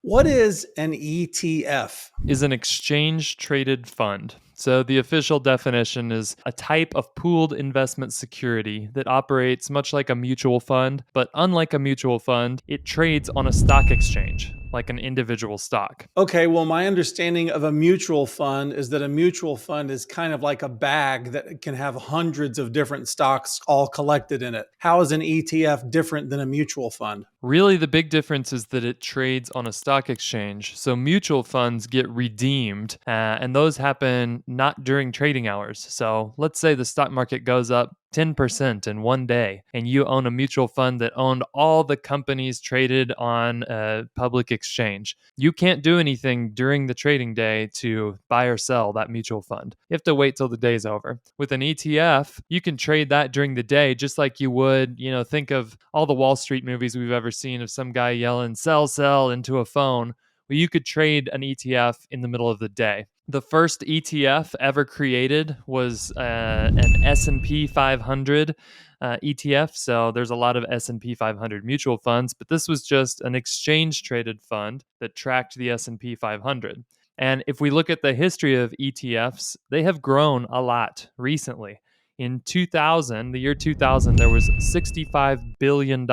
What is an ETF? Is an exchange traded fund. So, the official definition is a type of pooled investment security that operates much like a mutual fund, but unlike a mutual fund, it trades on a stock exchange, like an individual stock. Okay, well, my understanding of a mutual fund is that a mutual fund is kind of like a bag that can have hundreds of different stocks all collected in it. How is an ETF different than a mutual fund? Really, the big difference is that it trades on a stock exchange. So mutual funds get redeemed, and those happen not during trading hours. So let's say the stock market goes up 10% in one day, and you own a mutual fund that owned all the companies traded on a public exchange. You can't do anything during the trading day to buy or sell that mutual fund. You have to wait till the day's over. With an ETF, you can trade that during the day, just like you would, think of all the Wall Street movies we've ever seen of some guy yelling, sell, into a phone. Well, you could trade an ETF in the middle of the day. The first ETF ever created was an S&P 500 ETF. So there's a lot of S&P 500 mutual funds, but this was just an exchange traded fund that tracked the S&P 500. And if we look at the history of ETFs, they have grown a lot recently. In 2000, the year 2000, there was $65 billion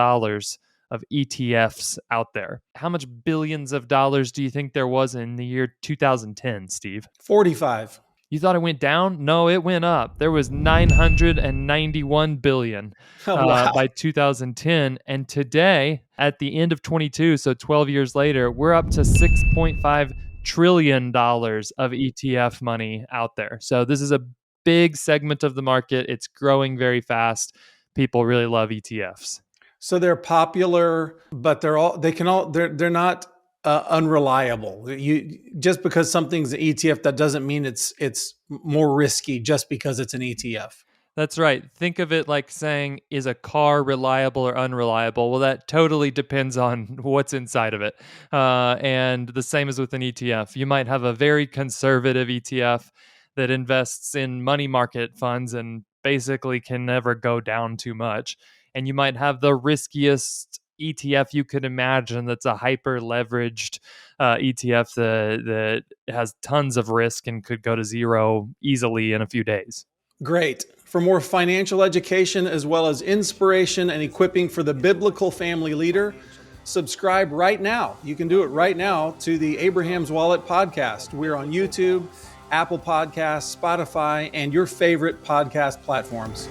of ETFs out there. How much billions of dollars do you think there was in the year 2010, Steve? 45. You thought it went down? No, it went up. There was 991 billion Oh, wow. by 2010, and today, at the end of 22, so 12 years later, we're up to $6.5 trillion of ETF money out there. So this is a big segment of the market. It's growing very fast. People really love ETFs. So they're popular, but they're not unreliable. You just because something's an ETF, that doesn't mean it's more risky just because it's an ETF. That's right. Think of it like saying, is a car reliable or unreliable? Well, that totally depends on what's inside of it. And the same as with an ETF. You might have a very conservative ETF that invests in money market funds and basically can never go down too much. And you might have the riskiest ETF you could imagine that's a hyper leveraged ETF that has tons of risk and could go to zero easily in a few days. Great. For more financial education as well as inspiration and equipping for the biblical family leader, subscribe right now. You can do it right now to the Abraham's Wallet podcast. We're on YouTube, Apple Podcasts, Spotify, and your favorite podcast platforms.